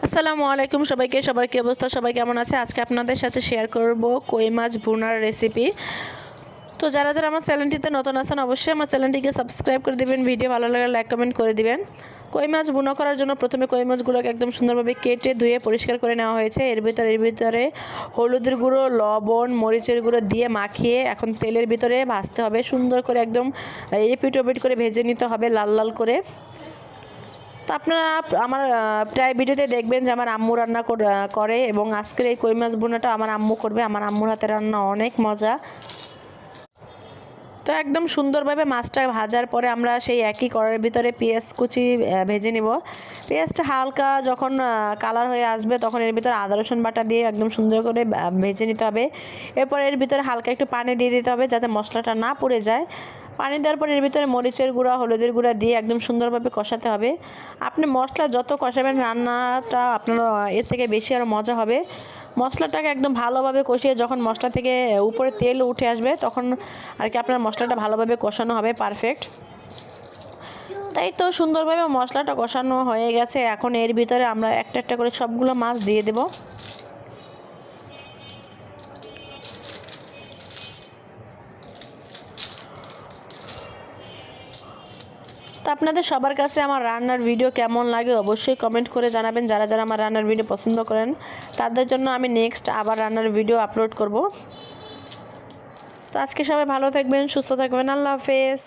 আসসালামু আলাইকুম সবাইকে। সবার কি অবস্থা? সবাই কেমন আছে? আজকে আপনাদের সাথে শেয়ার করব কই মাছ ভুনার রেসিপি। তো যারা যারা আমার চ্যানেলটিতে নতুন আছেন অবশ্যই আমার চ্যানেলটিকে সাবস্ক্রাইব করে দিবেন, ভিডিও ভালো লাগলে লাইক কমেন্ট করে দিবেন। কই মাছ ভুনা করার জন্য প্রথমে কই মাছগুলোকে একদম সুন্দরভাবে কেটে ধুয়ে পরিষ্কার করে নেওয়া হয়েছে। এর ভিতরে হলুদের গুঁড়ো, লবণ, মরিচের গুঁড়ো দিয়ে মাখিয়ে এখন তেলের ভিতরে ভাজতে হবে। সুন্দর করে একদম এপিট ওপিট করে ভেজে নিতে হবে লাল লাল করে। তো আপনারা আমার প্রায় ভিডিওতে দেখবেন যে আমার আম্মু রান্না করে এবং আজকের এই কই মাছ ভুনাটা আমার আম্মু করবে। আমার আম্মুর হাতের রান্না অনেক মজা। তো একদম সুন্দরভাবে মাছটা ভাজার পরে আমরা সেই একই কড়াইয়ের ভিতরে পেঁয়াজ কুচি ভেজে নিব। পেঁয়াজটা হালকা যখন কালার হয়ে আসবে তখন এর ভিতরে আদা রসুন বাটা দিয়ে একদম সুন্দর করে ভেজে নিতে হবে। এরপর এর ভিতরে হালকা একটু পানি দিয়ে দিতে হবে যাতে মশলাটা না পুড়ে যায়। পানি দেওয়ার পর এর ভিতরে মরিচের গুঁড়া, হলুদের গুঁড়া দিয়ে একদম সুন্দরভাবে কষাতে হবে। আপনি মশলা যত কষাবেন রান্নাটা আপনার এর থেকে বেশি আরও মজা হবে। মশলাটাকে একদম ভালোভাবে কষিয়ে যখন মশলা থেকে উপরে তেল উঠে আসবে তখন আর কি আপনার মশলাটা ভালোভাবে কষানো হবে পারফেক্ট। তাই তো সুন্দরভাবে মশলাটা কষানো হয়ে গেছে। এখন এর ভিতরে আমরা একটা একটা করে সবগুলো মাছ দিয়ে দেব। তো আপনাদের সবার কাছে আমার রান্নার ভিডিও কেমন লাগে অবশ্যই কমেন্ট করে জানাবেন। যারা যারা আমার রান্নার ভিডিও পছন্দ করেন তাদের জন্য আমি নেক্সট আবার রান্নার ভিডিও আপলোড করব। তো আজকে সবাই ভালো থাকবেন, সুস্থ থাকবেন। আল্লাহ হাফেজ।